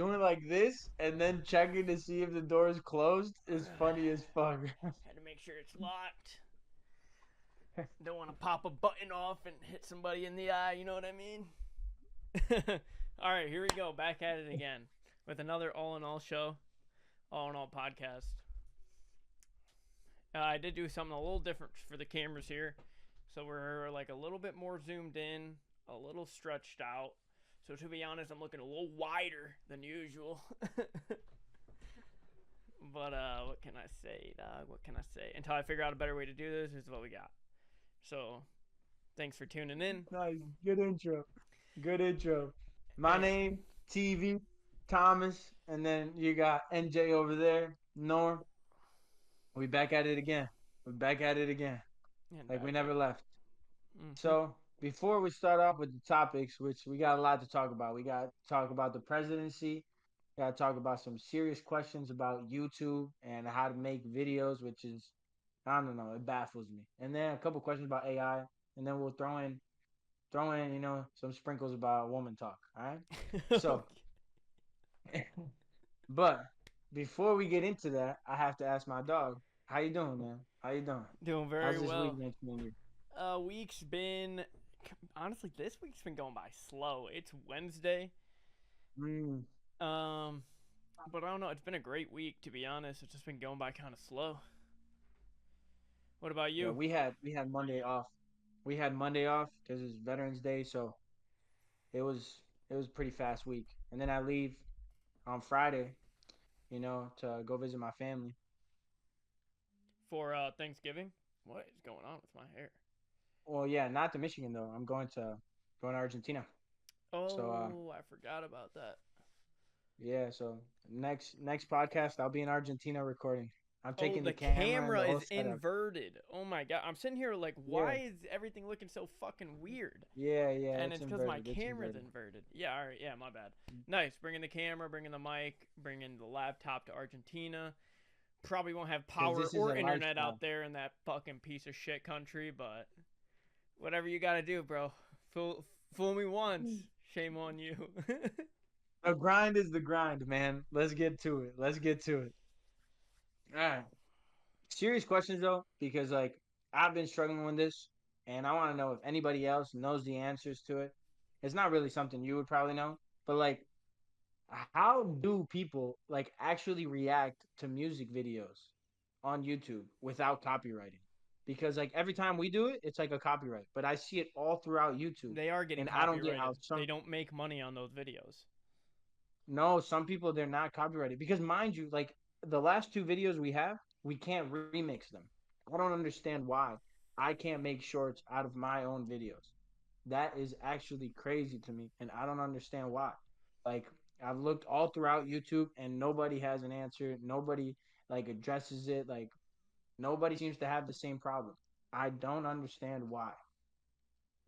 doing like this and then checking to see if the door is closed is funny as fuck. Had to make sure it's locked. Don't want to pop a button off and hit somebody in the eye. You know what I mean? All right, here we go. Back at it again with another all in all show, all in all podcast. I did do something a little different for the cameras here. So we're like a little bit more zoomed in, a little stretched out. So to be honest, I'm looking a little wider than usual. But what can I say, dog? What can I say? Until I figure out a better way to do this, this is what we got. So thanks for tuning in. Nice. Good intro. Good intro. My And name, TV, Thomas, and then you got NJ over there, Norm. We back at it again. We're back at it again. Like we back never at left. mm-hmm. So before we start off with the topics, which we got a lot to talk about, we got to talk about the presidency. Got to talk about some serious questions about YouTube and how to make videos, which is I don't know, it baffles me. And then a couple questions about AI, and then we'll throw in some sprinkles about woman talk. All right. So, but before we get into that, I have to ask my dog, how you doing, man? How you doing? Doing very How's this week well. been treating you? Week's been honestly this week's been going by slow. It's Wednesday. Mm, Um, but I don't know. It's been a great week to be honest. It's just been going by kind of slow. What about yeah, you? we had Monday off. We had Monday off because it's Veterans Day, so it was a pretty fast week. And then I leave on Friday, to go visit my family. For Thanksgiving? What is going on with my hair? Well, yeah, not to Michigan though. I'm going to Argentina. So Oh, I forgot about that. yeah, so next podcast I'll be in Argentina recording. I'm Oh, taking the the camera and camera the whole is setup. inverted. Oh my god. I'm sitting here like, why Yeah, is everything looking so fucking weird? yeah, And it's it's because my inverted. It's camera's inverted. inverted. Yeah, all right. Yeah, my bad. Nice. Bringing the camera, bringing the mic, bringing the laptop to Argentina. Probably won't have Because power this is or a internet lifestyle. out there in that fucking piece of shit country, but whatever you gotta do, bro. Fool me once. Shame on you. The grind is the grind, man. Let's get to it. Let's get to it. All right. Serious questions though, because like I've been struggling with this, and I want to know if anybody else knows the answers to it. It's not really something you would probably know, but like, how do people like actually react to music videos on YouTube without copywriting? Because like every time we do it, it's like a copyright, but I see it all throughout YouTube, They are getting and I don't get how copyrighted. They don't make money on those videos. no, some people they're not copyrighted because mind you, like the last two videos we have, we can't remix them. I don't understand why I can't make shorts out of my own videos. That is actually crazy to me, and I don't understand why. Like I've looked all throughout YouTube and nobody has an answer. Nobody like addresses it. Like nobody seems to have the same problem. I don't understand why,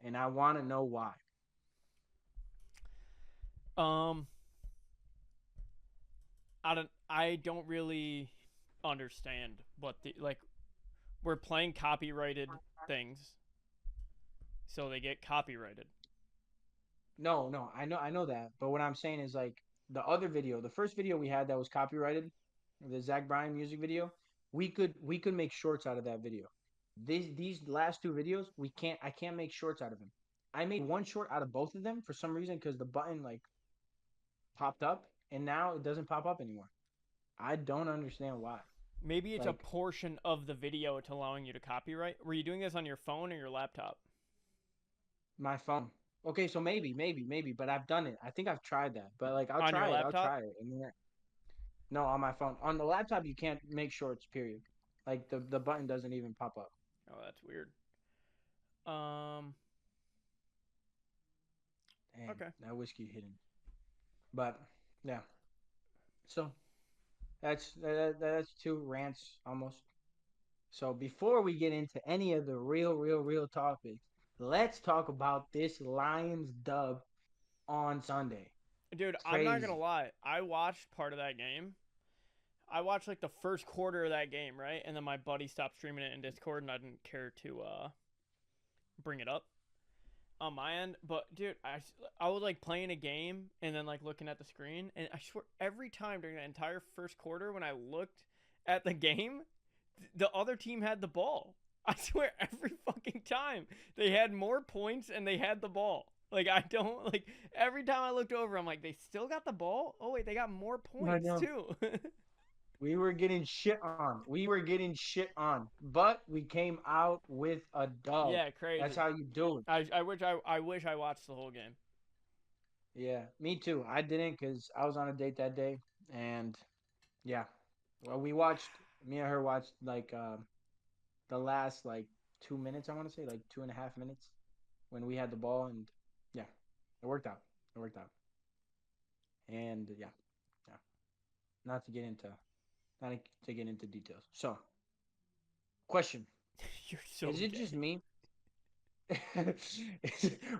and I want to know why. Um, I don't really understand what the like we're playing copyrighted things, so they get copyrighted. No, no, I know that. But what I'm saying is like the other video, the first video we had that was copyrighted, the Zach Bryan music video, we could make shorts out of that video. These last two videos, I can't make shorts out of them. I made one short out of both of them for some reason because the button like popped up and now it doesn't pop up anymore. I don't understand why. Maybe it's a Like portion of the video it's allowing you to copyright. Were you doing this on your phone or your laptop? my phone. Okay, so maybe, but I've done it. I think I've tried that. But like I'll On your try it. I'll laptop? try it. And then no, on my phone. On the laptop, you can't make shorts. Period. Like the button doesn't even pop up. Oh, that's weird. Um, Dang, okay. that whiskey hidden. But yeah, so that's two rants almost. So before we get into any of the real topics, let's talk about this Lions dub on Sunday. Dude, I'm not gonna Crazy. lie. I watched part of that game. I watched like the first quarter of that game, right? And then my buddy stopped streaming it in Discord, and I didn't care to bring it up. on my end, but dude, I was like playing a game and then like looking at the screen, and I swear every time during the entire first quarter when I looked at the game, the other team had the ball. I swear every fucking time they had more points and they had the ball. Like I don't like every time I looked over, I'm like, they still got the ball. Oh wait, they got more I points know. too. We were getting shit on. We were getting shit on. But we came out with a dub. Yeah, That's crazy. how you do it. I wish I watched the whole game. Yeah, me too. I didn't because I was on a date that day. And yeah, well, me and her watched like the last like 2 minutes, I want to say, like 2.5 minutes when we had the ball. And yeah, it worked out. It worked out. And yeah, yeah. Not to get into, not to get into details. So, question. You're so Is it gay. just me?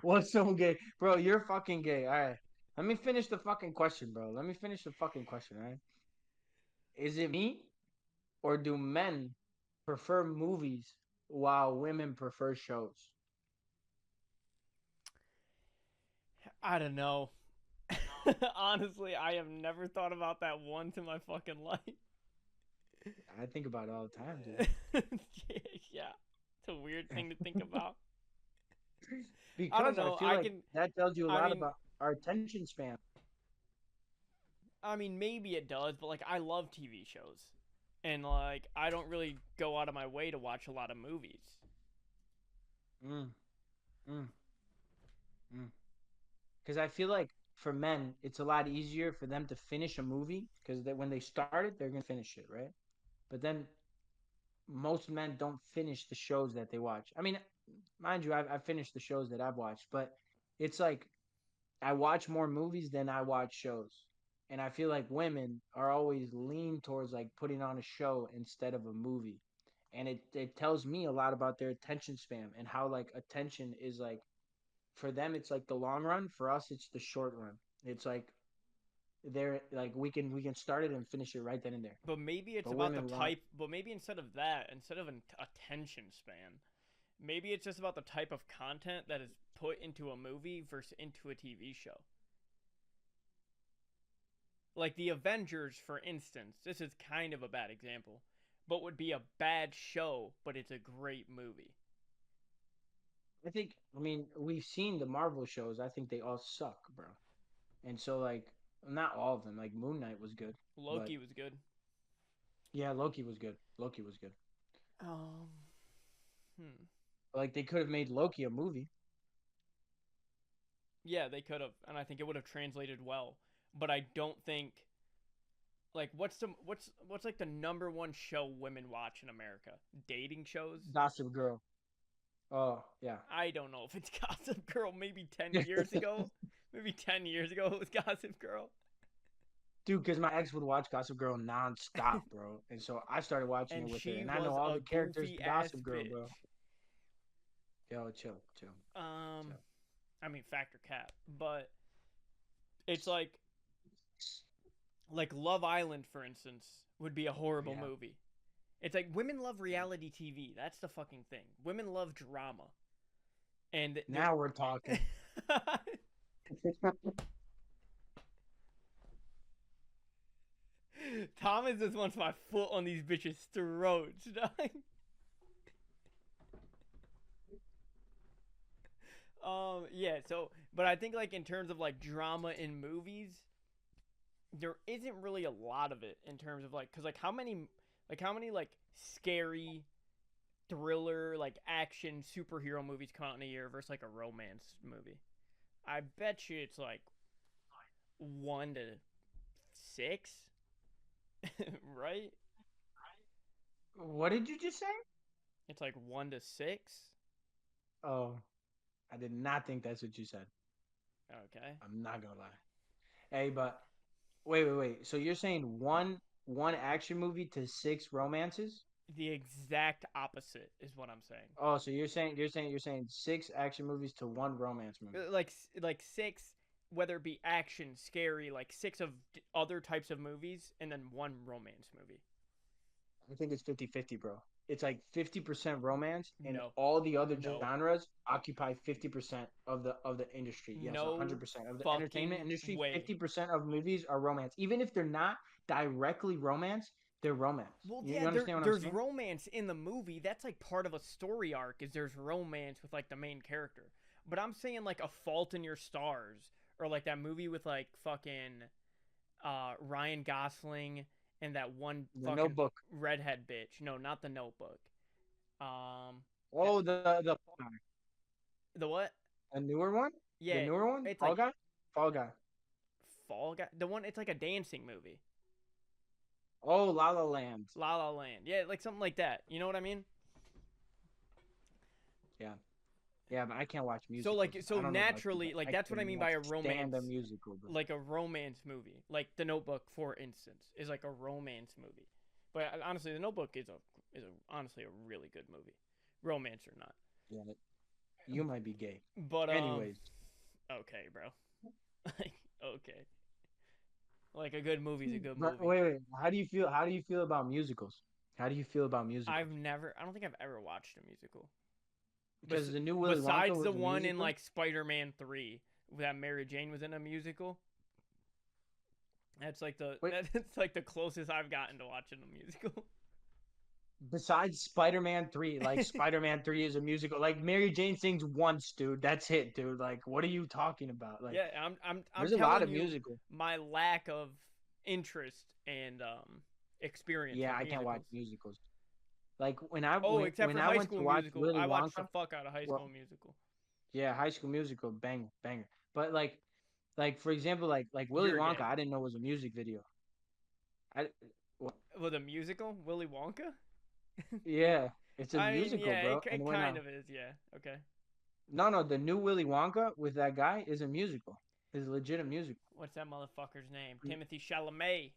What's so gay? Bro, you're fucking gay. All right. Let me finish the fucking question, bro. Let me finish the fucking question, all right? Is it me or do men prefer movies while women prefer shows? I don't know. Honestly, I have never thought about that once in my fucking life. I think about it all the time, dude. Yeah, it's a weird thing to think about. I don't Because I know. feel like that tells you a I lot mean, about our attention span. I mean, maybe it does, but like, I love TV shows, and like, I don't really go out of my way to watch a lot of movies. Mm, mm, mm. Because I feel like for men, it's a lot easier for them to finish a movie because when they start it, they're gonna finish it, right? But then most men don't finish the shows that they watch. I mean, mind you, I've finished the shows that I've watched, but it's like I watch more movies than I watch shows. And I feel like women are always lean towards like putting on a show instead of a movie. And it tells me a lot about their attention span and how like attention is like for them it's like the long run, for us it's the short run. It's like they're like we can start it and finish it right then and there. But maybe it's But about the women want type. But maybe instead of that, instead of an attention span, maybe it's just about the type of content that is put into a movie versus into a TV show. Like the Avengers, for instance, this is kind of a bad example, but would be a bad show, but it's a great movie. I mean, we've seen the Marvel shows. I think they all suck, bro. And so like not all of them. Like Moon Knight was good, but Loki was good. yeah, Loki was good. Loki was good. Um, hmm. Like they could have made Loki a movie. Yeah, they could have, and I think it would have translated well. But I don't think like what's like the number one show women watch in America? Dating shows? Gossip Girl. Oh yeah. I don't know if it's Gossip Girl. Maybe 10 years ago. Maybe 10 years ago it was Gossip Girl. Dude, because my ex would watch Gossip Girl nonstop, bro. And so I started watching it And with her. she And I know was all a the characters goofy to ass Gossip Girl, bro. bitch. Yo, chill, chill, Um, chill. I mean Factor Cap, but it's like Love Island, for instance, would be a horrible Yeah. movie. It's like women love reality TV. That's the fucking thing. Women love drama, and Now we're talking. Thomas just wants my foot on these bitches' throats. Dog. Yeah. So, but I think like in terms of like drama in movies, there isn't really a lot of it in terms of like, cause like how many like scary thriller like action superhero movies come out in a year versus like a romance movie. I bet you it's like 1 to 6, right? What did you just say? It's like 1 to 6. Oh, I did not think that's what you said. Okay. I'm not gonna lie. Hey, but wait. So you're saying one action movie to six romances? The exact opposite is what I'm saying. Oh, so you're saying six action movies to one romance movie. Like six, whether it be action, scary, like six of other types of movies, and then one romance movie. I think it's 50-50, bro. It's like 50% romance, and No, all the other no, genres occupy 50% of the industry. Yes, no 100% of the entertainment fucking industry. way. 50% of movies are romance, even if they're not directly romance. They're romance. Well, You yeah, understand what I'm there's saying? romance in the movie. That's like part of a story arc. Is there's romance with like the main character. But I'm saying like A Fault in Your Stars or like that movie with like fucking Ryan Gosling and that one The fucking Notebook. redhead bitch. No, not The Notebook. That Oh, the the what? a newer one, the Yeah, newer one, it's Fall like Guy, Fall Guy. Fall Guy. The one it's like a dancing movie. Oh, La La Land. La La Land. Yeah, like something like that. You know what I mean? Yeah, yeah, but I can't watch So musicals. like I so don't know about you, but naturally like I that's what I mean cannot by a stand romance a musical, bro. like a romance movie. Like The Notebook for instance is like a romance movie. But honestly The Notebook is honestly a really good movie. Romance or not. Yeah, you might be gay. But Anyways, okay, bro. Like okay. Like a good movie's a good but movie. wait. How do you feel? How do you feel about musicals? How do you feel about musicals? I don't think I've ever watched a musical. Because the new Willy Wonka Besides the was a one in musical. like Spider-Man 3 that Mary Jane was in a musical. That's like Wait, that's like the closest I've gotten to watching a musical. besides Spider-Man 3, like Spider-Man 3 is a musical. Like Mary Jane sings once, dude. That's it, dude. Like, what are you talking about? Like, Yeah, I'm there's a lot telling of you musicals. my lack of interest and experience Yeah, with I can't watch musicals. musicals. Like when I Oh, when except when for I High went School to watch Musical. Willy I watched the Wonka, fuck out of High well, School Musical. yeah, High School Musical, banger. But like for example, like Willy You're Wonka, gay. I didn't know was a music video. I what? With a musical? Willy Wonka? Yeah, it's a I mean, musical, yeah, bro. it And when kind of is, yeah. Okay. no, the new Willy Wonka with that guy is a musical. Is legit a musical. What's that motherfucker's name? Timothy Chalamet.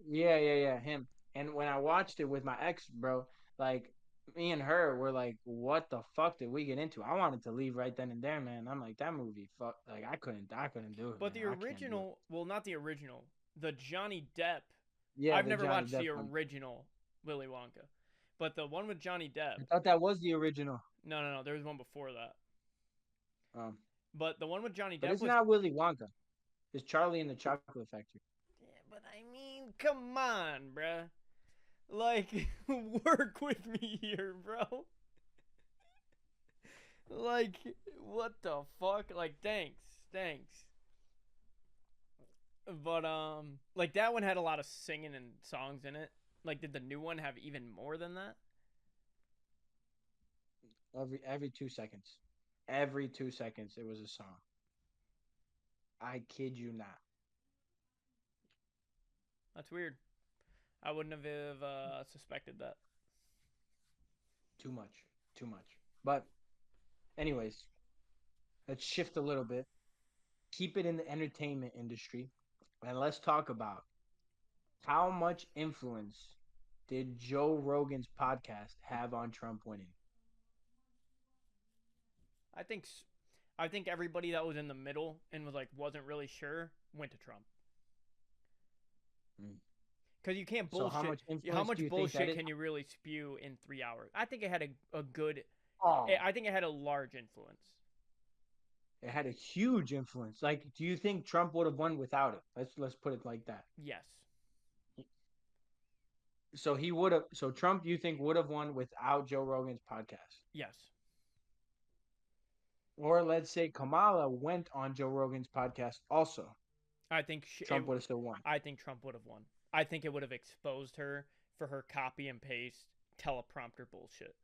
Yeah, him. And when I watched it with my ex, bro, like me and her were like, "What the fuck did we get into?" I wanted to leave right then and there, man. I'm like, that movie, fuck, like I couldn't do it, But man. the I can't do it. original, well, not the original, the Johnny Depp. Yeah, I've the never Johnny watched Depp the one. original Willy Wonka, but the one with Johnny Depp. I thought that was the original. No, there was one before that. Um, But the one with Johnny but Depp it's was. not Willy Wonka. It's Charlie and the Chocolate Factory. Yeah, but I mean, come on, bruh. Like, work with me here, bro. Like, what the fuck? Like, thanks. But like that one had a lot of singing and songs in it. Like, did the new one have even more than that? Every 2 seconds, every 2 seconds, it was a song. I kid you not. That's weird. I wouldn't have suspected that. Too much, too much. But anyways, let's shift a little bit. Keep it in the entertainment industry, and let's talk about how much influence did Joe Rogan's podcast have on Trump winning? I think I think everybody that was in the middle and was like wasn't really sure went to Trump. Mm. Because you can't So how bullshit. much How influence do much you think that bullshit it? can you really spew in 3 hours? I think it had a good. Oh, I think it had a large influence. it had a huge influence. Like, do you think Trump would have won without it? Let's put it like that. Yes. So he would have. So Trump, you think would have won without Joe Rogan's podcast? Yes. Or let's say Kamala went on Joe Rogan's podcast also. I think Trump would have still won. I think Trump would have won. I think it would have exposed her for her copy and paste teleprompter bullshit.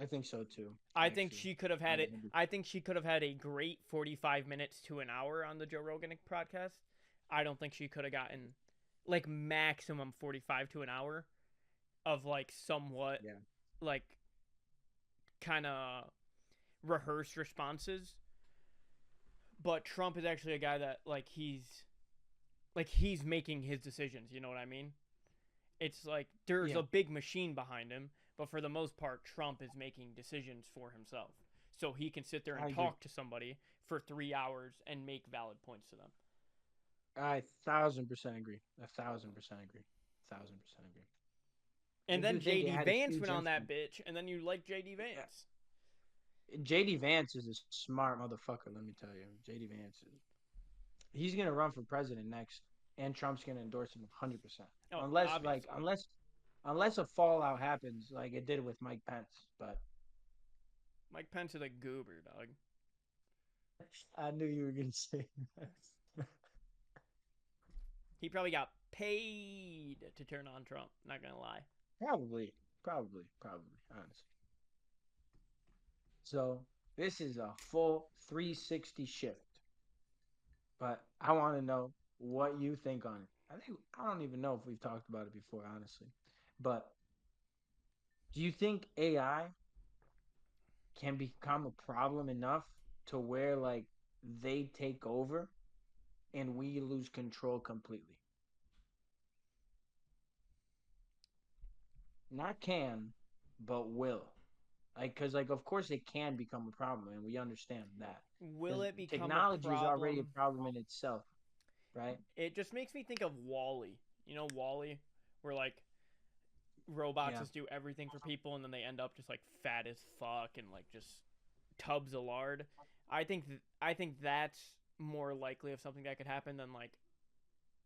I think so too. I think Actually, she could have had it. I think she could have had a great 45 minutes to an hour on the Joe Rogan podcast. I don't think she could have gotten like maximum 45 to an hour of like somewhat yeah. like kind of rehearsed responses. But Trump is actually a guy that he's making his decisions, you know what I mean? It's like there's Yeah. a big machine behind him, but for the most part Trump is making decisions for himself. So he can sit there and talk to somebody for 3 hours and make valid points to them. I 1,000% agree. 1,000% agree. 1,000% agree. And I then do think it JD had a Vance huge went on that influence. bitch, and then you like JD Yeah. Vance. JD Vance is a smart motherfucker, let me tell you. JD Vance is he's gonna run for president next, and Trump's gonna endorse him 100%. Oh, Unless obviously. unless a fallout happens like it did with Mike Pence. But Mike Pence is a goober, dog. I knew you were gonna say that. He probably got paid to turn on Trump. Not gonna lie. Probably, honestly. So this is a full 360 shift. But I want to know what you think on it. I don't even know if we've talked about it before, honestly. But do you think AI can become a problem enough to where like they take over and we lose control completely? Not can, but will. Like, cause like of course it can become a problem, and we understand that. Will Because it become a technology is already a problem? problem in itself, right? It just makes me think of Wall-E. You know Wall-E, where like robots Yeah. just do everything for people, and then they end up just like fat as fuck and like just tubs of lard. I think that's more likely of something that could happen than like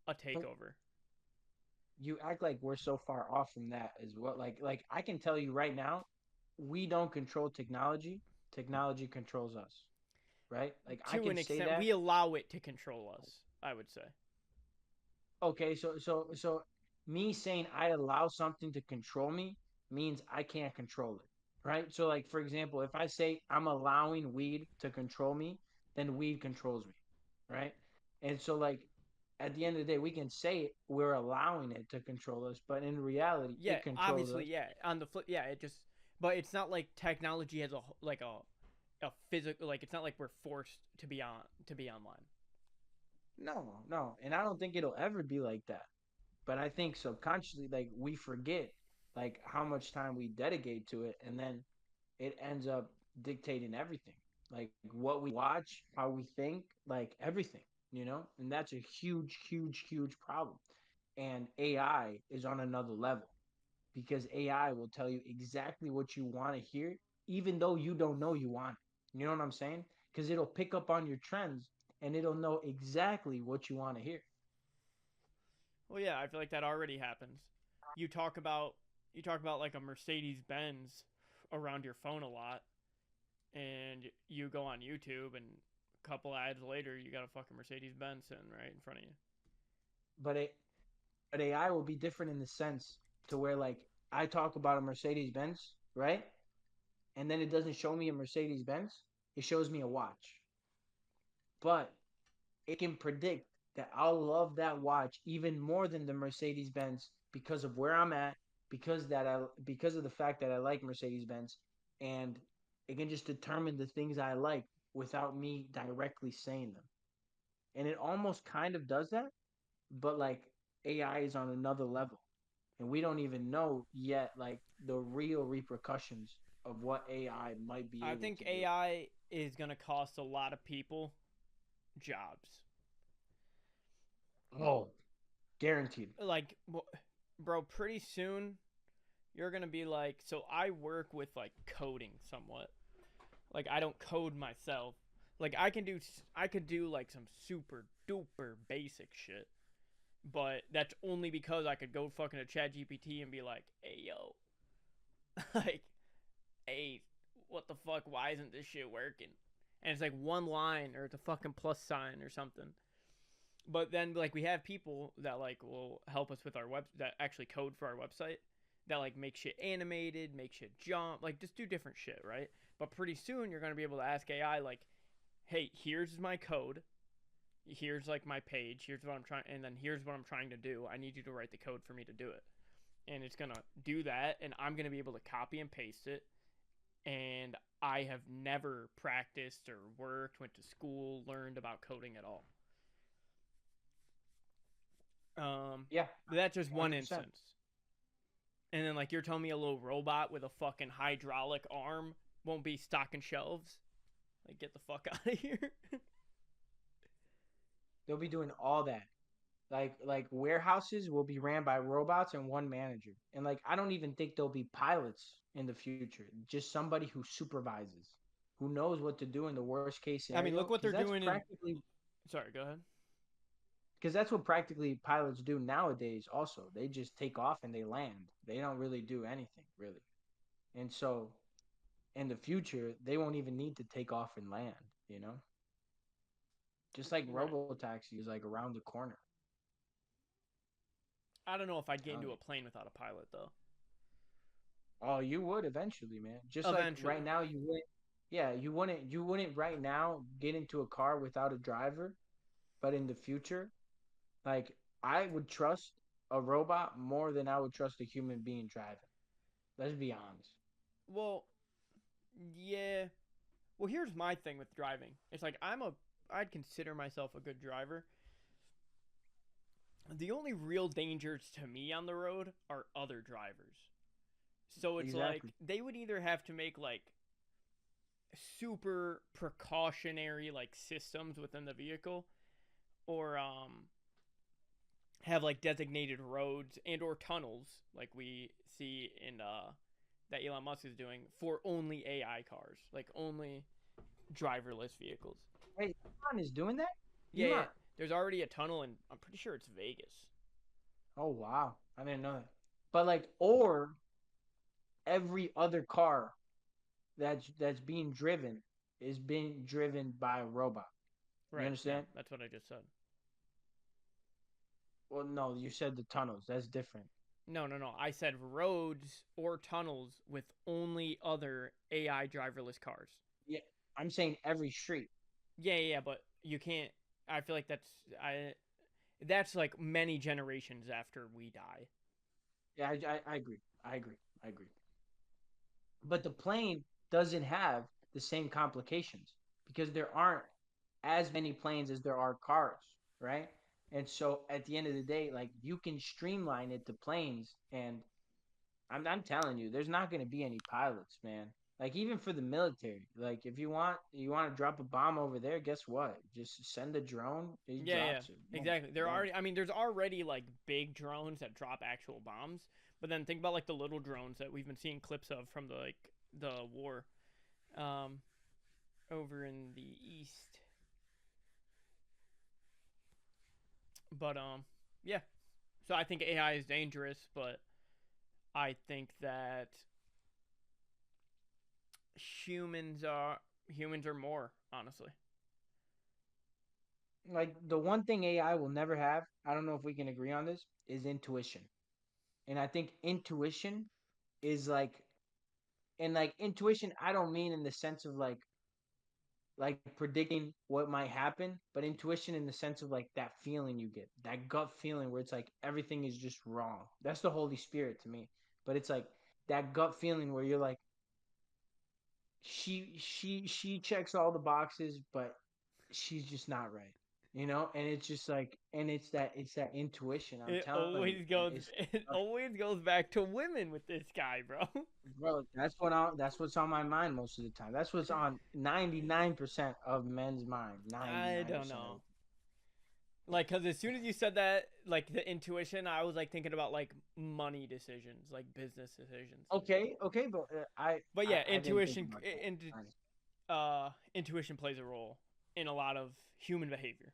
a takeover. You act like we're so far off from that as well. Like I can tell you right now, we don't control technology. Technology controls us, right? Like I To can an say extent, that. we allow it to control us. I would say. Okay, so me saying I allow something to control me means I can't control it, right? So like for example, if I say I'm allowing weed to control me, then weed controls me, right? And so like at the end of the day, we can say we're allowing it to control us, but in reality, Yeah, it controls obviously, us. yeah. On the flip, yeah, it just, but it's not like technology has a physical, like it's not like we're forced to be online. No, and I don't think it'll ever be like that. But I think subconsciously, like we forget, like how much time we dedicate to it, and then it ends up dictating everything, like what we watch, how we think, like everything, and that's a huge problem. And AI is on another level because AI will tell you exactly what you want to hear, even though you don't know you want it. You know what I'm saying? Because it'll pick up on your trends and it'll know exactly what you want to hear. Well, yeah, I feel like that already happens. You talk about you talk about like a Mercedes Benz around your phone a lot, and you go on YouTube, and a couple ads later, you got a fucking Mercedes Benz sitting right in front of you. But it, but AI will be different in the sense to where like I talk about a Mercedes Benz, right? And then it doesn't show me a Mercedes Benz. It shows me a watch. But it can predict that I'll love that watch even more than the Mercedes Benz because of where I'm at, because of the fact that I like Mercedes Benz, and it can just determine the things I like without me directly saying them. And it almost kind of does that, but like AI is on another level. And we don't even know yet like the real repercussions of what AI might be I able think to do. AI is gonna cost a lot of people jobs. Oh, guaranteed. Like, bro, pretty soon you're gonna be like, so I work with like coding somewhat. Like I don't code myself. Like I could do like some super duper basic shit, but that's only because I could go fucking to Chat GPT and be like, hey yo, like, hey, what the fuck? Why isn't this shit working? And it's like one line or it's a fucking plus sign or something. But then like we have people that like will help us with our web that actually code for our website that like make shit animated, make shit jump, like just do different shit, right? But pretty soon you're gonna be able to ask AI like, hey, here's my code, here's like my page, here's what I'm trying, and then here's what I'm trying to do. I need you to write the code for me to do it, and it's gonna do that, and I'm gonna be able to copy and paste it. And I have never practiced or worked, went to school, learned about coding at all. Yeah, That's just one 100%. instance. And then like you're telling me a little robot with a fucking hydraulic arm won't be stocking shelves? Like get the fuck out of here. They'll be doing all that. Like warehouses will be ran by robots and one manager. And like I don't even think there'll be pilots in the future. Just somebody who supervises, who knows what to do in the worst case I mean, scenario. look what they're doing in. Practically Sorry, go ahead. because that's what practically pilots do nowadays also. They just take off and they land. They don't really do anything really. And so in the future, they won't even need to take off and land, you know? Just like Right. robo taxi is like around the corner. I don't know if I'd get Telling into you. a plane without a pilot though. Oh, you would eventually, man. Just like right Eventually. now you wouldn't. Yeah, you wouldn't right now get into a car without a driver, but in the future, like I would trust a robot more than I would trust a human being driving. Let's be honest. Well, yeah. Well, here's my thing with driving. It's like I'd consider myself a good driver. The only real dangers to me on the road are other drivers. So it's like Exactly. they would either have to make like super precautionary like systems within the vehicle or have like designated roads and or tunnels like we see in that Elon Musk is doing for only AI cars, like only driverless vehicles. Hey, Elon is doing that? Yeah, yeah. Elon. There's already a tunnel and I'm pretty sure it's Vegas. Oh wow, I didn't know that. But like, or every other car that's being driven is being driven by a robot. You Right. Yeah, understand? that's what I just said. Well, no, you said the tunnels. That's different. No, no, no. I said roads or tunnels with only other AI driverless cars. Yeah, I'm saying every street. Yeah, yeah, but you can't. I feel like I. That's like many generations after we die. Yeah, I agree. I agree. I agree. But the plane doesn't have the same complications because there aren't as many planes as there are cars, right? And so at the end of the day, like you can streamline it to planes, and I'm telling you, there's not going to be any pilots, man. Like even for the military, like if you want to drop a bomb over there, guess what? Just send a drone. He Yeah, yeah, drops it. Boom, exactly. There done. already. I mean, there's already like big drones that drop actual bombs. But then think about like the little drones that we've been seeing clips of from the war, um, over in the east. But yeah. So I think AI is dangerous, but I think that humans are humans are more honestly. Like the one thing AI will never have, I don't know if we can agree on this, is intuition. And I think intuition is like, and like intuition, I don't mean in the sense of like predicting what might happen, but intuition in the sense of like that feeling you get, that gut feeling where it's like everything is just wrong. That's the Holy Spirit to me. But it's like that gut feeling where you're like, she checks all the boxes, but she's just not right. And it's just like, and it's that intuition. I'm It telling you, always and goes it always goes back to women with this guy, bro. bro, that's what's on my mind most of the time. That's what's on 99% of men's mind. I 99% don't of know. it. Like, cause as soon as you said that, like the intuition, I was like thinking about like money decisions, like business decisions. Okay, okay, but But I yeah, I didn't think intuition, about that. Honestly. intuition plays a role in a lot of human behavior.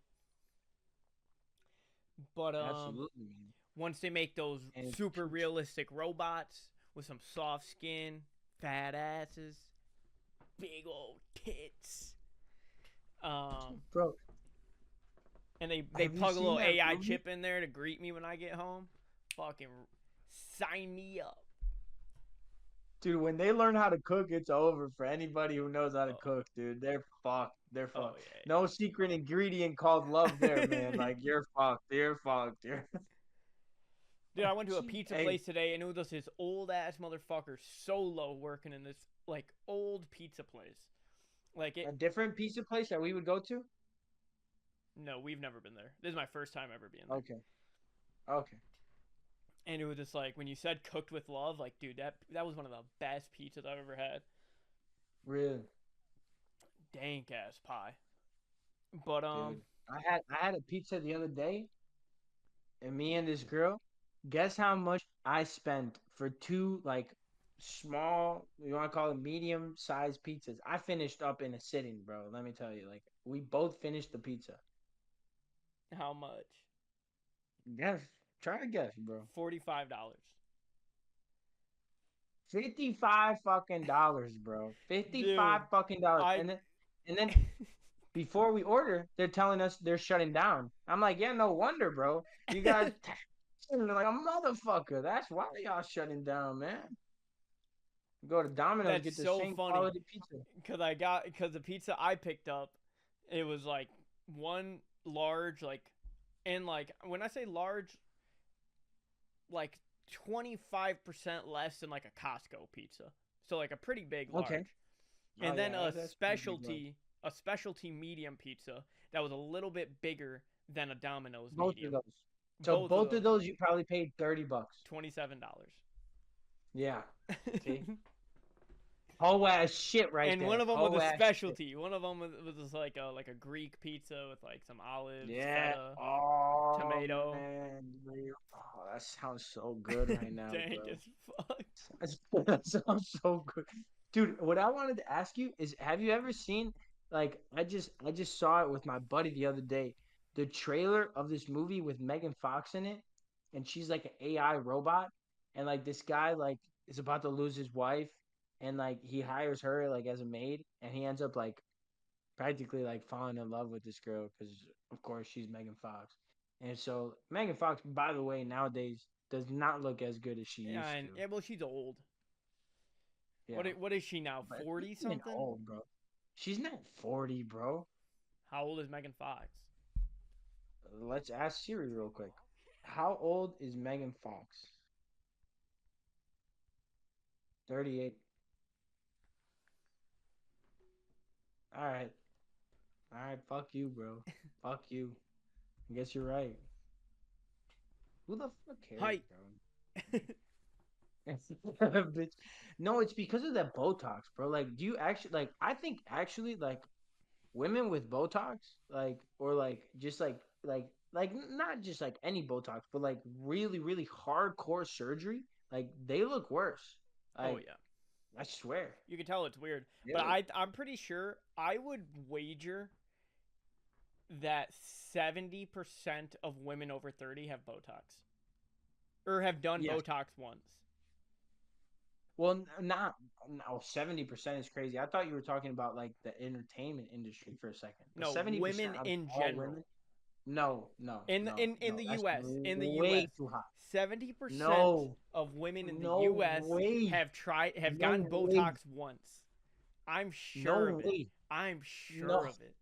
But Absolutely, man. once they make those And super realistic robots with some soft skin, fat asses, big old tits, um, bro, and they have you plug a seen little that AI movie? chip in there to greet me when I get home, fucking sign me up. Dude, when they learn how to cook, it's over for anybody who knows how to Oh, cook, dude. They're fucked. They're oh fucked. No secret ingredient called love there, man. yeah. Like you're fucked. You're fucked. You're Dude, I went to a pizza Hey, place today and it was just this old ass motherfucker solo working in this like old pizza place. Like it a different pizza place that we would go to? No, we've never been there. This is my first time ever being there. Okay. Okay. And it was just like when you said cooked with love, like dude, that was one of the best pizzas I've ever had. Really, Dank ass pie. But dude. I had a pizza the other day. and me and this girl, guess how much I spent for two like small, you want to call it medium sized pizzas? I finished up in a sitting, bro. Let me tell you, like we both finished the pizza. How much? Guess, try to guess, bro. $45. $55 fucking dollars, bro. Dude, 55 fucking dollars, I and then before we order, they're telling us they're shutting down. I'm like, yeah, no wonder, bro. You guys like a motherfucker. That's why y'all shutting down, man. Go to Domino's, That's get the so same funny quality pizza. because the pizza I picked up, it was like one large, like, and like when I say large, like 25% less than like a Costco pizza. So like a pretty big Okay. large. Oh And then yeah, that's pretty big, bro. a specialty medium pizza that was a little bit bigger than a Domino's Both of medium. those. So Both of both of those, those you probably paid $30. $27. Yeah. See? Whole ass shit right And there. one of them was Whole a ass shit. specialty. One of them was just like a Greek pizza with like some olives, Yeah. feta, Oh tomato. man. Oh, that sounds so good right now, Dank bro. as fuck. That sounds so good. Dude, what I wanted to ask you is have you ever seen like I just saw it with my buddy the other day. The trailer of this movie with Megan Fox in it, and she's like an AI robot, and like this guy like is about to lose his wife, and like he hires her like as a maid, and he ends up like practically like falling in love with this girl because of course she's Megan Fox. And so Megan Fox, by the way, nowadays does not look as good as she Yeah, used and to. yeah, well, she's old. Yeah. What is she now? But 40 she's even something? old, bro. She's not 40, bro. How old is Megan Fox? Let's ask Siri real quick. How old is Megan Fox? 38. All right. All right. Fuck you, bro. Fuck you. I guess you're right. Who the fuck cares, Height. bro? Bitch. No, it's because of that Botox, bro. Like, do you actually like? I think actually, like, women with Botox, like, or like, just not just like any Botox, but like really, really hardcore surgery, like, they look worse. Oh Like, yeah. I swear. You can tell it's weird. They But look- I'm pretty sure I would wager that 70% of women over 30 have Botox or have done Yes. Botox once. Well, not no 70% is crazy. I thought you were talking about like the entertainment industry for a second. But No, 70% women of in all general. women? No, no, In no, in no. the That's US, in the way US, too high. 70% No, of women in the no US way. have No gotten way. Botox once. I'm No sure of it. way. I'm sure No. of it.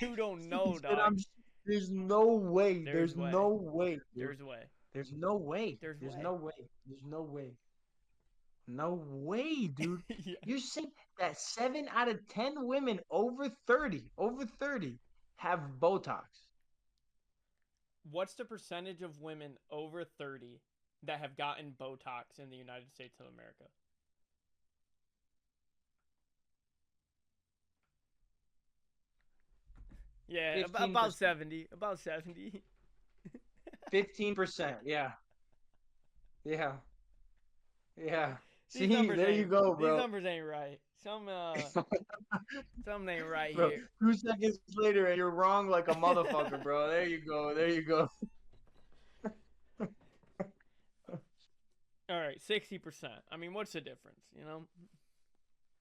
You don't know, Said dog. there's no way. There's There's way. no way, dude. There's way. There's no way. There's There's way. no way. There's no way. No way, dude. Yeah. You're saying that 7 out of 10 women over 30 have Botox. What's the percentage of women over 30 that have gotten Botox in the United States of America? Yeah, about 15%. 70. About 70. 15%. Yeah. Yeah. Yeah. These See, numbers there you ain't go, these bro. numbers ain't right. Something ain't right Bro, here. 2 seconds later and you're wrong like a motherfucker, bro. There you go. There you go. All right, 60%. I mean, what's the difference, you know?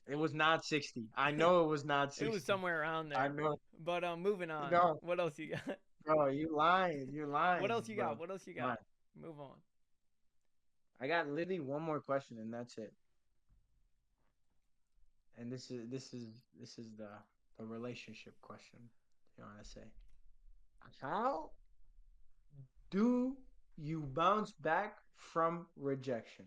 It was not 60. I know it was not 60. It was somewhere around I there. know. But moving on. No, What else you got? bro, you lying. You're lying. What else you bro. got? What else you Come on. got? Move on. I got literally one more question and that's it. And this is the relationship question. You want to say, how do you bounce back from rejection?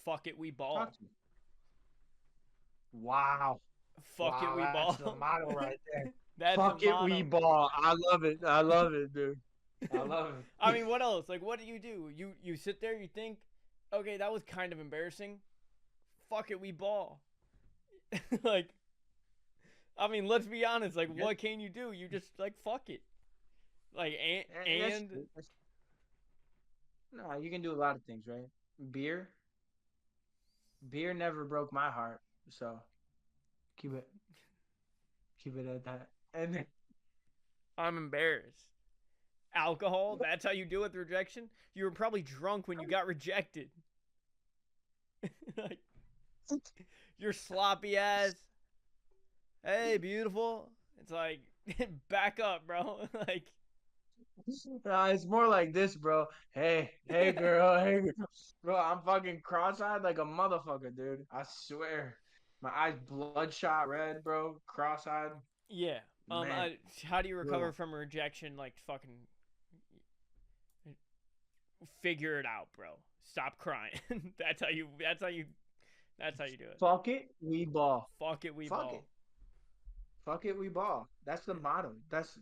Fuck it, we ball. Talk to me. Wow. Fuck it, we That's the ball. motto right there. That's Fuck the it, we motto. ball. I love it. I love it, dude. I love it. I mean, what else? Like, what do? You sit there, you think, okay, that was kind of embarrassing. Fuck it, we ball. Like, I mean, let's be honest. Like, Yes. what can you do? You just like fuck it. Like, That's and true. No, you can do a lot of things, right? Beer, beer never broke my heart, so keep it, keep it at that. And then, I'm embarrassed. Alcohol. That's how you deal with rejection. You were probably drunk when you got rejected. Like, your sloppy ass. Hey, beautiful. It's like, back up, bro. Like, it's more like this, bro. Hey, girl, hey, girl. Bro. I'm fucking cross-eyed like a motherfucker, dude. I swear, my eyes bloodshot red, bro. Cross-eyed, yeah. man. How do you recover Bro. from a rejection? Like, fucking figure it out, bro. Stop crying. That's how you. That's how you. That's how you do it. Fuck it, we ball. Fuck it, we Fuck it. ball. Fuck it, we ball. That's the motto. That's it.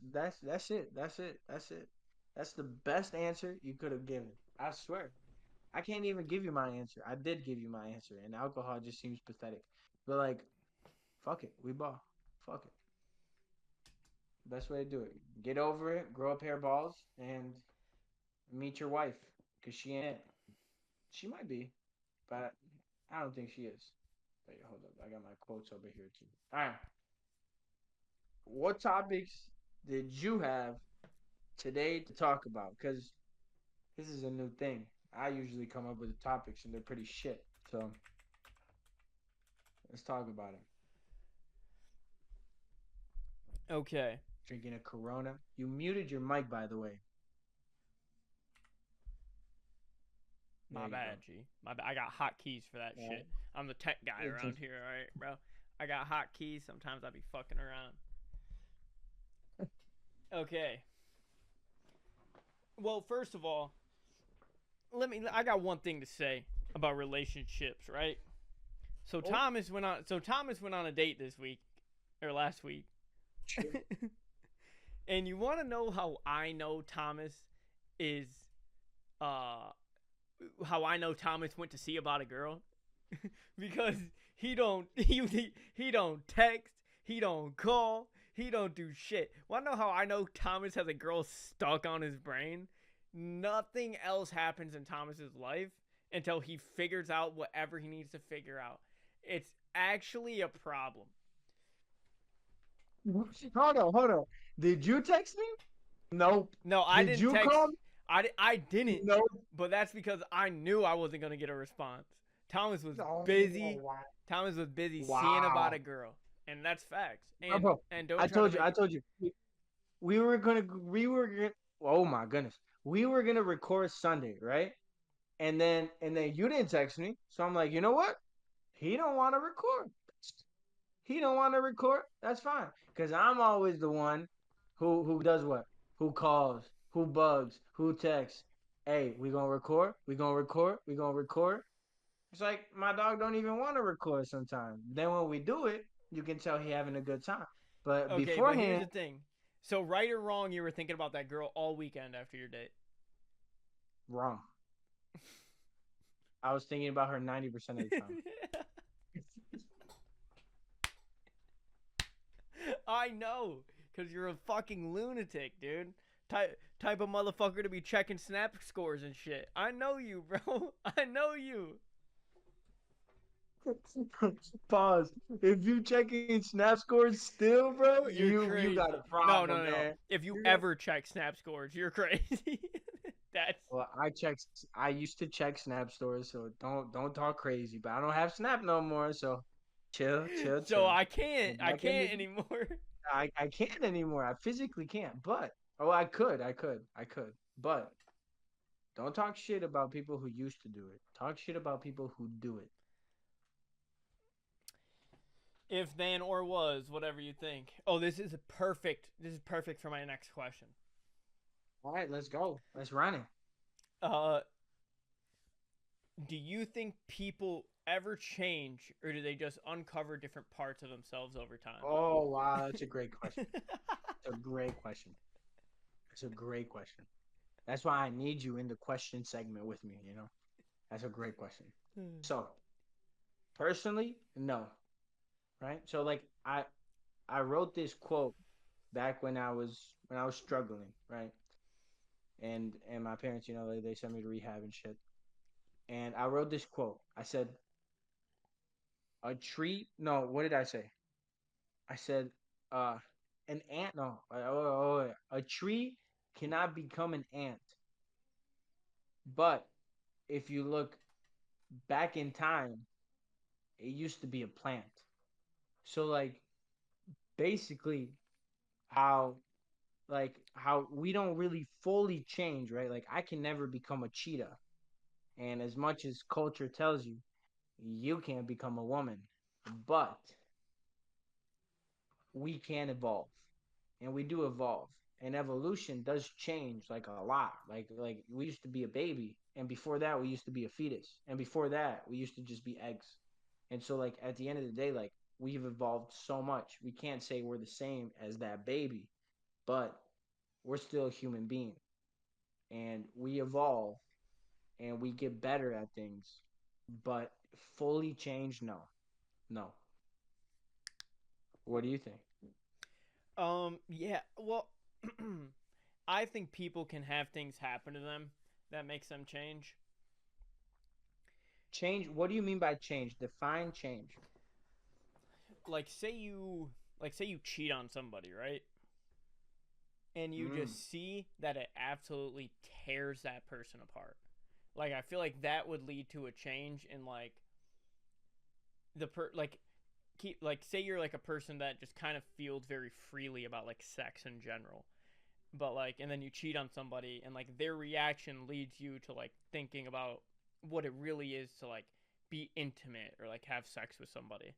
That's it. That's it. That's the best answer you could have given. I swear. I can't even give you my answer. I did give you my answer, and alcohol just seems pathetic. But like, fuck it, we ball. Fuck it. Best way to do it. Get over it, grow a pair of balls, and meet your wife. Cause she ain't it. She might be, but I don't think she is. But hold up, I got my quotes over here too. All right. What topics did you have today to talk about? Because this is a new thing. I usually come up with the topics and they're pretty shit. So let's talk about it. Okay. Drinking a Corona. You muted your mic, by the way. My bad, G. My bad. I got hotkeys for that shit. I'm the tech guy around here, all right, bro. I got hotkeys. Sometimes I be fucking around. Okay. Well, first of all, I got one thing to say about relationships, right? So Thomas went on a date this week or last week. And you want to know how I know Thomas is how I know Thomas went to see about a girl? Because he don't text, he don't call, he don't do shit. Want to know how I know Thomas has a girl stuck on his brain? Nothing else happens in Thomas's life until he figures out whatever he needs to figure out. It's actually a problem. Hold on. Did you text me? Nope. No, I Did didn't you text. call me? I didn't. Nope. But that's because I knew I wasn't gonna get a response. Thomas was Oh, busy. wow. Thomas was busy Wow. seeing about a girl, and that's facts. And Bro, and don't I try to told you. make I it- told you. We were gonna. Oh my goodness. We were gonna record Sunday, right? And then you didn't text me, so I'm like, you know what? He don't want to record. He don't want to record. That's fine, cause I'm always the one who does what? Who calls? Who bugs? Who texts? Hey, we gonna record? We gonna record? We gonna record? It's like my dog don't even want to record sometimes. Then when we do it, you can tell he having a good time. But Okay, but here's the beforehand, thing. So right or wrong, you were thinking about that girl all weekend after your date. wrong. I was thinking about her 90% of the time. I know, cause you're a fucking lunatic, dude. Type of motherfucker to be checking snap scores and shit. I know you, bro. I know you. Pause. If you checking snap scores still, bro, You're you crazy. got a No, problem, no, no. man. If you You got- ever check snap scores, you're crazy. That's Well, I used to check snap stores, so don't talk crazy. But I don't have snap no more, so chill. so But I can't. I back in the can't anymore. I can't anymore. I physically can't. But I could. But don't talk shit about people who used to do it. Talk shit about people who do it. If then or was, whatever you think. Oh, this is perfect. This is perfect for my next question. All right, let's go. Let's run it. Uh, do you think people ever change, or do they just uncover different parts of themselves over time? Oh wow, that's a great question. That's a great question. That's a great question. That's why I need you in the question segment with me, you know? That's a great question. So, personally, no. right? So like I wrote this quote back when I was struggling, right? And my parents, they sent me to rehab and shit. And I wrote this quote. I said, "A tree." No, what did I say? I said, uh, "An ant." No, a tree cannot become an ant, but if you look back in time, it used to be a plant. So like basically how how we don't really fully change, right? Like I can never become a cheetah. And as much as culture tells you you can't become a woman, but we can evolve. And we do evolve. And evolution does change like a lot. Like we used to be a baby, and before that we used to be a fetus. And before that we used to just be eggs. And so like at the end of the day, like we've evolved so much. We can't say we're the same as that baby, but we're still a human being. And we evolve and we get better at things. But fully change, no. No. What do you think? Yeah, well, I think people can have things happen to them that makes them change. Change, what do you mean by change? Define change. Like say you cheat on somebody, right? And you Mm. just see that it absolutely tears that person apart. Like I feel like that would lead to a change in like like keep like say you're like a person that just kind of feels very freely about like sex in general. But like and then you cheat on somebody and like their reaction leads you to like thinking about what it really is to like be intimate or like have sex with somebody.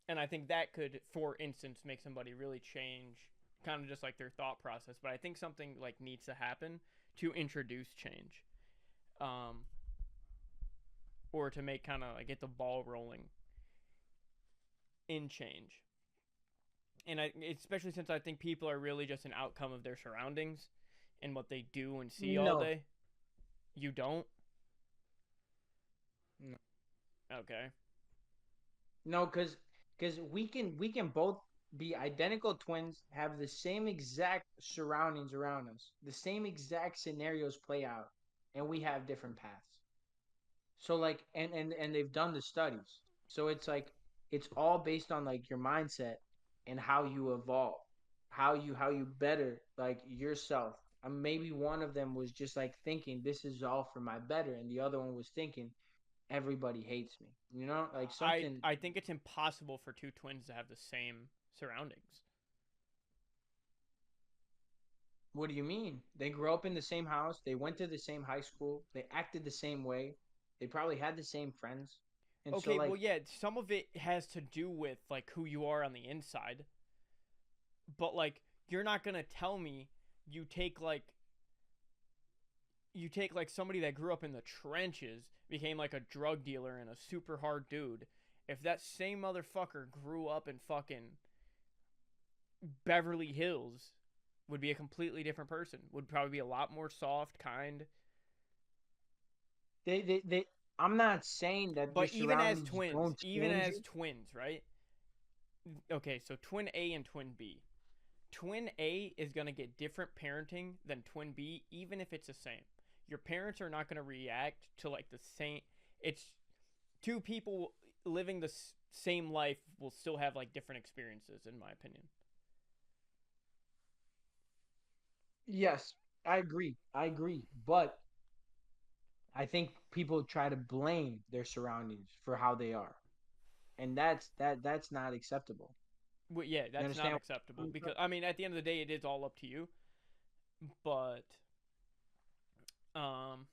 And I think that could for instance make somebody really change kind of just like their thought process, but I think something like needs to happen to introduce change. Um or to make kind of like get the ball rolling in change. And I especially since I think people are really just an outcome of their surroundings and what they do and see all No. day. You don't? No. Okay. No, because we can both be identical twins, have the same exact surroundings around us, the same exact scenarios play out, and we have different paths. So like and they've done the studies. So it's like it's all based on like your mindset and how you evolve, how you better like yourself. Maybe one of them was just like thinking this is all for my better, and the other one was thinking everybody hates me. Like something. I think it's impossible for two twins to have the same surroundings. What do you mean? They grew up in the same house, they went to the same high school, they acted the same way, they probably had the same friends, and so Okay, well like yeah, some of it has to do with like who you are on the inside, but like you're not going to tell me you take like you take like somebody that grew up in the trenches, became like a drug dealer and a super hard dude. If that same motherfucker grew up in fucking Beverly Hills, would be a completely different person. Would probably be a lot more soft, kind. they I'm not saying that your But surroundings don't even change as you. twins, right? Okay, so twin A and twin B. Twin A is going to get different parenting than twin B, even if it's the same. Your parents are not going to react to like the same. It's two people living the same life will still have like different experiences, in my opinion. Yes, I agree. I agree. But I think people try to blame their surroundings for how they are. And that's not acceptable. Well, yeah, You that's not understand acceptable where I'm coming because I mean, at the end of the day, it is all up to you. But um,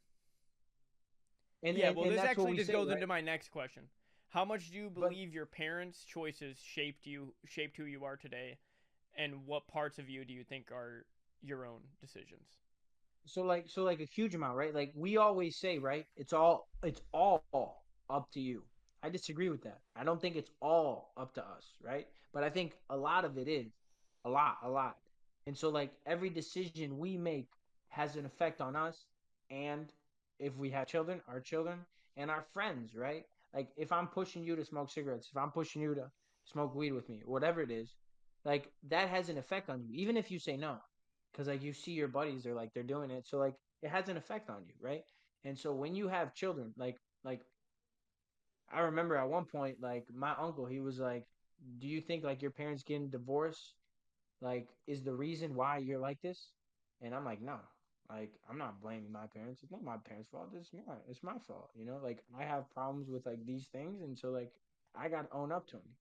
from? And, yeah, and well, and this that's what actually we just say, goes right? into my next question. How much do you But believe your parents' choices shaped who you are today, and what parts of you do you think are your own decisions? so like a huge amount, right? Like we always say, right? It's all up to you. I disagree with that. I don't think it's all up to us, right? But I think a lot of it is. A lot. And so like every decision we make has an effect on us and if we have children, our children and our friends, right? like if I'm pushing you to smoke cigarettes, if I'm pushing you to smoke weed with me, whatever it is, like that has an effect on you, even if you say no, because like you see your buddies, they're doing it, so like it has an effect on you, right? And so when you have children, like I remember at one point, like my uncle, he was like, "Do you think like your parents getting divorced, like, is the reason why you're like this?" And I'm like, "No, like I'm not blaming my parents. It's not my parents' fault. It's my fault. You know, like I have problems with like these things, and so like I got to own up to them."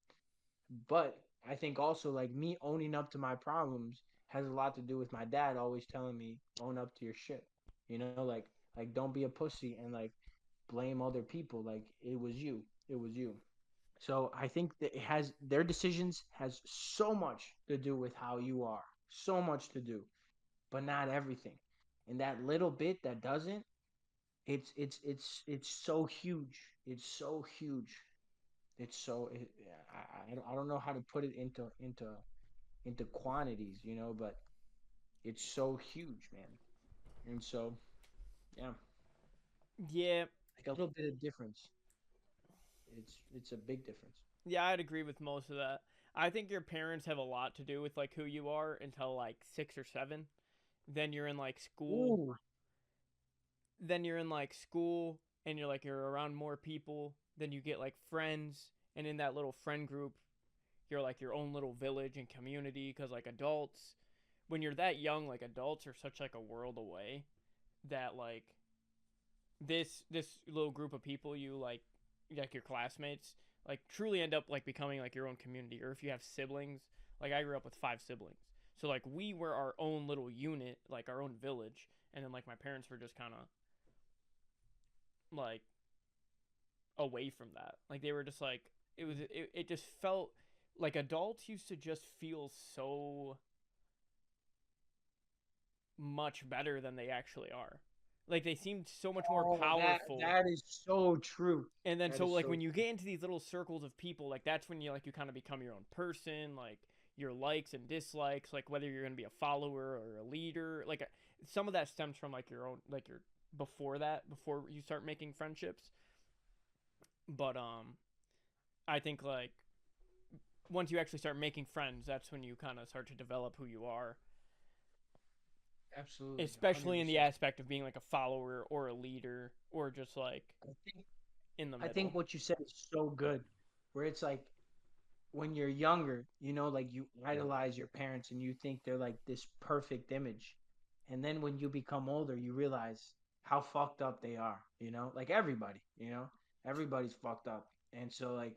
But I think also like me owning up to my problems has a lot to do with my dad always telling me own up to your shit. You know, like don't be a pussy and like blame other people. Like it was you. It was you. So I think that it has their decisions has so much to do with how you are. So much to do, but not everything. And that little bit that doesn't, it's so huge. It's so huge. It's so I don't know how to put it into quantities, you know, but it's so huge, man. And so yeah, Yeah, like a little bit of difference. It's a big difference. yeah, I'd agree with most of that. I think your parents have a lot to do with like who you are until like 6 or 7. Then you're in like school. Ooh, Then you're in like school, and you're around more people. Then you get like friends, and in that little friend group, you're like your own little village and community. Because like adults, when you're that young, like adults are such like a world away that like this little group of people you like your classmates like truly end up like becoming like your own community. Or if you have siblings, like I grew up with 5 siblings, so like we were our own little unit, like our own village. And then like my parents were just kind of like away from that. Like they were just like it just felt like adults used to just feel so much better than they actually are. Like they seemed so much more oh, that powerful. that is so true. And then That so is like so when you true. get into these little circles of people, like that's when you kind of become your own person, like your likes and dislikes, like whether you're going to be a follower or a leader. Like some of that stems from like your own like your before that, before you start making friendships. But I think like once you actually start making friends, that's when you kind of start to develop who you are, Absolutely, especially in the 100%. aspect of being like a follower or a leader or just like I think in the I think middle. what you said is so good, where it's like when you're younger, you know, like you idolize your parents and you think they're like this perfect image. And then when you become older, you realize how fucked up they are, you know? Like everybody, you know? Everybody's fucked up. And so like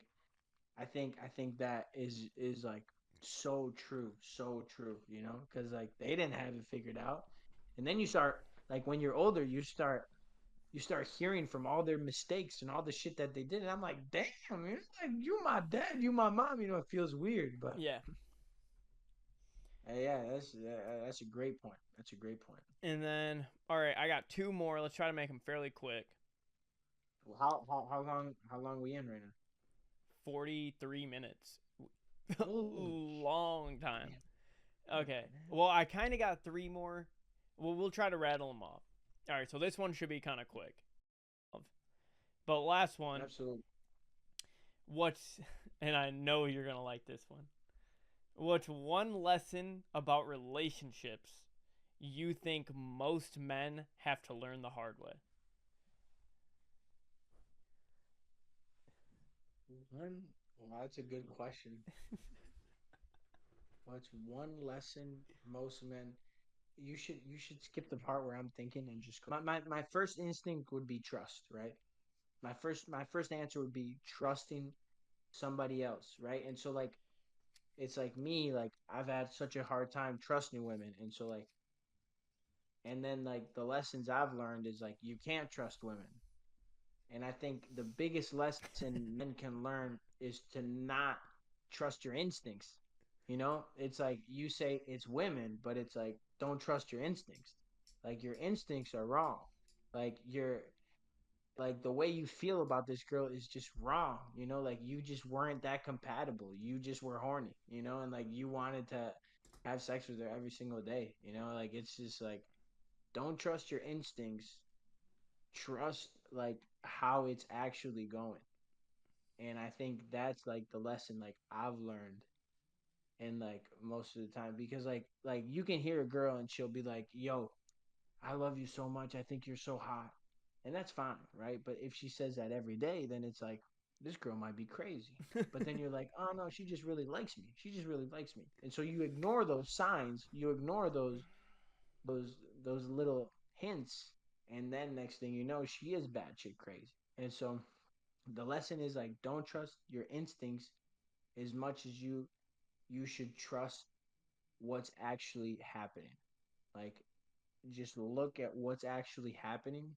I think that is like so true, you know? Cuz like they didn't have it figured out. And then you start like when you're older, you start hearing from all their mistakes and all the shit that they did, and I'm like, damn, it's like you my dad, you my mom. You know, it feels weird, but Yeah. yeah, that's a great point. That's a great point. And then all right, I got two more. Let's try to make them fairly quick. Well, how long we in right 43 minutes. now? Holy Long time. shit, Okay. man. Well, I kind of got three more. Well, we'll try to rattle them off. All right, so this one should be kind of quick. But last one, Absolutely. what's and I know you're going to like this one. What's one lesson about relationships you think most men have to learn the hard way? Well, that's a good question. What's one lesson most men? You should skip the part where I'm thinking and just go. My first instinct would be trust, right? My first answer would be trusting somebody else, right? And so like it's like me, like I've had such a hard time trusting women, and so like and then like the lessons I've learned is like you can't trust women. And I think the biggest lesson men can learn is to not trust your instincts. You know, it's like you say it's women, but it's like don't trust your instincts. Like your instincts are wrong. Like the way you feel about this girl is just wrong, you know, like you just weren't that compatible, you just were horny, you know, and like you wanted to have sex with her every single day, you know, like it's just like don't trust your instincts, trust like how it's actually going. And I think that's like the lesson like I've learned and like most of the time because like you can hear a girl and she'll be like, "Yo, I love you so much. I think you're so hot." And that's fine, right? But if she says that every day, then it's like this girl might be crazy. But then you're like, "Oh no, she just really likes me. She just really likes me." And so you ignore those signs, you ignore those those little hints, and then next thing you know, she is batshit crazy. And so the lesson is like don't trust your instincts as much as you should trust what's actually happening. Like just look at what's actually happening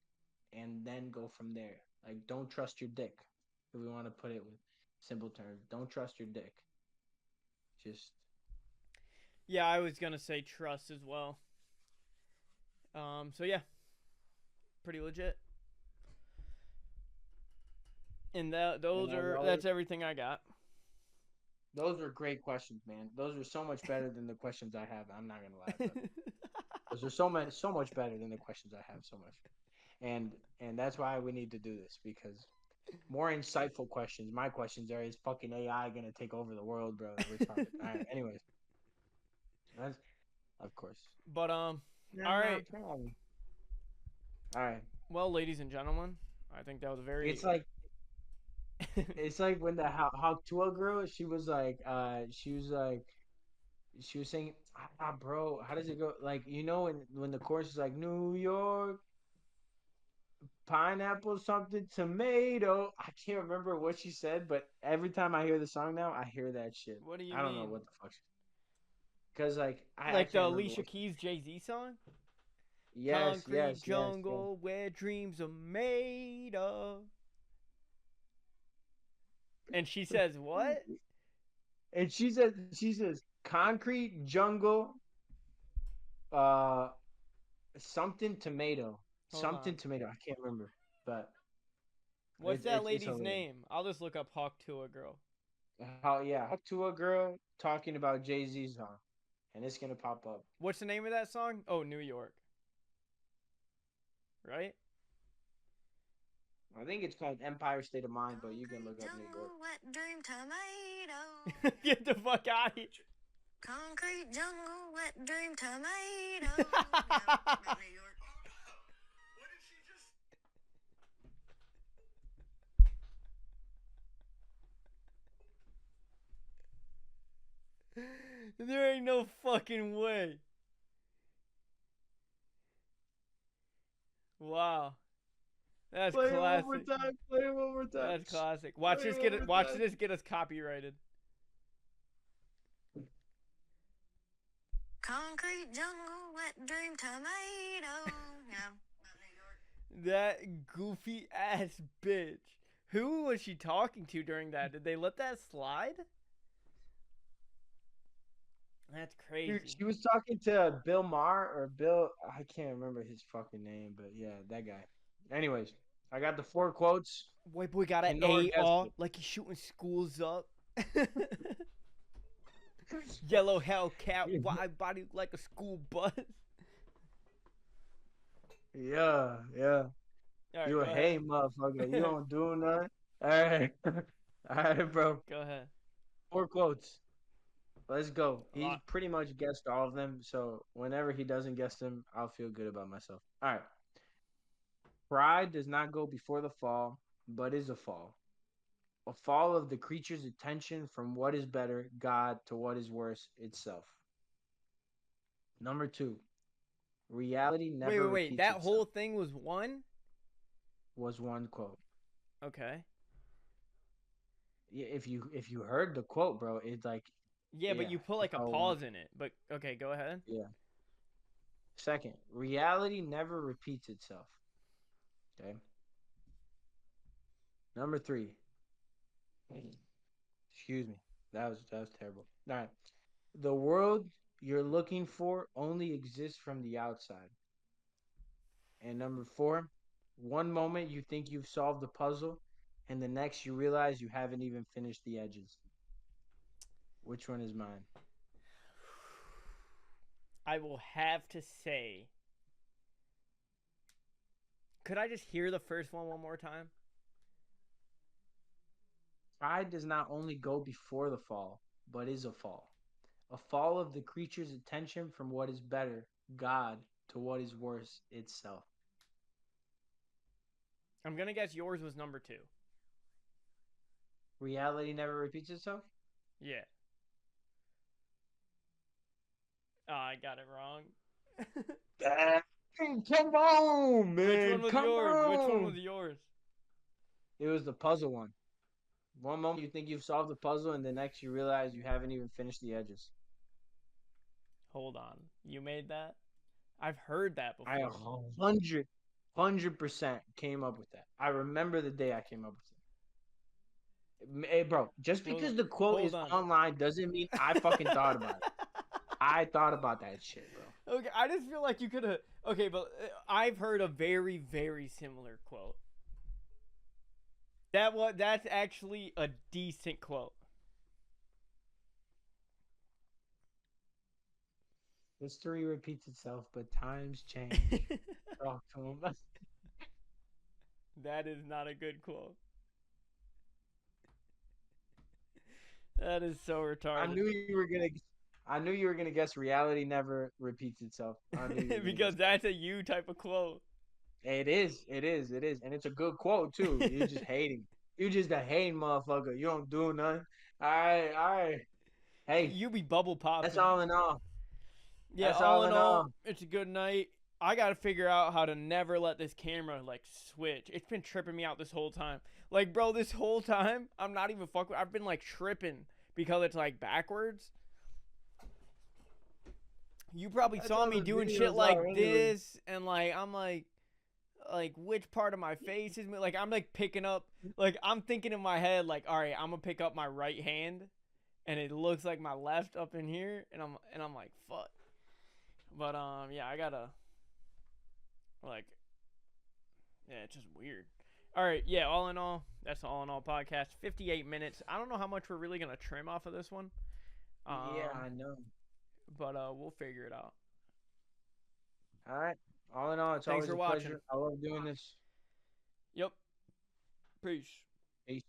and then go from there. Like don't trust your dick. If we want to put it with simple terms, don't trust your dick. Just Yeah, I was gonna say trust as well. So yeah, pretty legit. And that's everything I got. those are great questions, man. Those are so much better than the questions I have. I'm not gonna lie, but those are so much better than the questions I have. So much, and that's why we need to do this because more insightful questions. My questions are: is fucking AI gonna take over the world, bro? Retarded. All right. Anyways, that's of course. But No, all no right. problem. All right. Well, ladies and gentlemen, I think that was a very It's like it's like when the Hawk Tuah girl, she was saying, bro, how does it go? Like, when the chorus is like New York, pineapple, something, tomato. I can't remember what she said, but every time I hear the song now, I hear that shit. What do you I don't know mean? what the fuck. Because like I Like the can't remember Alicia what. Keys Jay-Z song? Yes, Concrete yes, yes, yes. jungle where dreams are made of. And she says what? And she says concrete jungle, uh, something tomato, Hold something on. tomato. I can't remember, but What's that it's lady's hilarious. name? I'll just look up Hawk Tuah girl. How yeah, Talk to a girl talking about Jay-Z's song, and it's gonna pop up. What's the name of that song? Oh, New York. Right? I think it's called Empire State of Mind, but you can look up New York. Wet dream tomato. Get the fuck out of here. Concrete jungle, wet dream tomato. New York. There ain't no fucking way. Wow. That's Play it one more classic. time. Play it one more time. That's classic. Watch Play this it get one it. more Watch time. this get us copyrighted. Concrete jungle, wet dream tomato. Yeah. That goofy ass bitch. Who was she talking to during that? Did they let that slide? That's crazy. Dude, she was talking to Bill Maher or Bill. I can't remember his fucking name, but yeah, that guy. Anyways, I got the 4 quotes. White boy got Can an Nora guess AR it? like he's shooting schools up. Yellow Hellcat, wide body like a school bus. Yeah, yeah. All right, You go a hey ahead. motherfucker. You don't do nothing. All right. All right, bro. Go ahead. 4 quotes. Let's go. A He's lot. pretty much guessed all of them. So whenever he doesn't guess them, I'll feel good about myself. All right. Pride does not go before the fall, but is a fall. A fall of the creature's attention from what is better, God, to what is worse, itself. Number 2. Reality Wait, never wait, wait. repeats That whole itself. thing was one? Was one quote. Okay. Yeah, if you heard the quote, bro, it's like Yeah, but yeah, you put it's like a all one. pause in it. But okay, go ahead. Yeah. Second, reality never repeats itself. Okay. Number 3. Excuse me. That was terrible. All right. The world you're looking for only exists from the outside. And number 4, one moment you think you've solved the puzzle, and the next you realize you haven't even finished the edges. Which one is mine? I will have to say. Could I just hear the first one more time? Pride does not only go before the fall, but is a fall. A fall of the creature's attention from what is better, God, to what is worse, itself. I'm gonna guess yours was number 2. Reality never repeats itself? Yeah. Oh, I got it wrong. Dang, come on, man. Which one was come yours? On. Which one was yours? It was the puzzle one. One moment you think you've solved the puzzle, and the next you realize you haven't even finished the edges. Hold on. You made that? I've heard that before. I 100% came up with that. I remember the day I came up with it. Hey, bro, just because the quote is online doesn't mean I fucking thought about it. I thought about that shit, bro. Okay, I just feel like you could have. Okay, but I've heard a very, very similar quote. That's actually a decent quote. History repeats itself, but times change. Talk to him. That is not a good quote. That is so retarded. I knew you were gonna guess reality never repeats itself. Because that's a you type of quote. It is, and it's a good quote too. You're just hating. You just a hating motherfucker. You don't do nothing. All right. Hey, you be bubble popping. That's all in all. Yeah, all in all, it's a good night. I gotta figure out how to never let this camera like switch. It's been tripping me out this whole time. Like, bro, this whole time I'm not even fucking. I've been like tripping because it's like backwards. You probably saw me doing shit like this, and like I'm like which part of my face is like I'm like picking up. Like I'm thinking in my head like, all right, I'm gonna pick up my right hand, and it looks like my left up in here, and I'm like fuck. But yeah, I gotta like, yeah, it's just weird. All right, yeah, all in all, that's the All in All podcast. 58 minutes. I don't know how much we're really gonna trim off of this one. Yeah, I know. But we'll figure it out. All right. All in all, it's always a pleasure. I love doing this. Yep. Peace. Peace.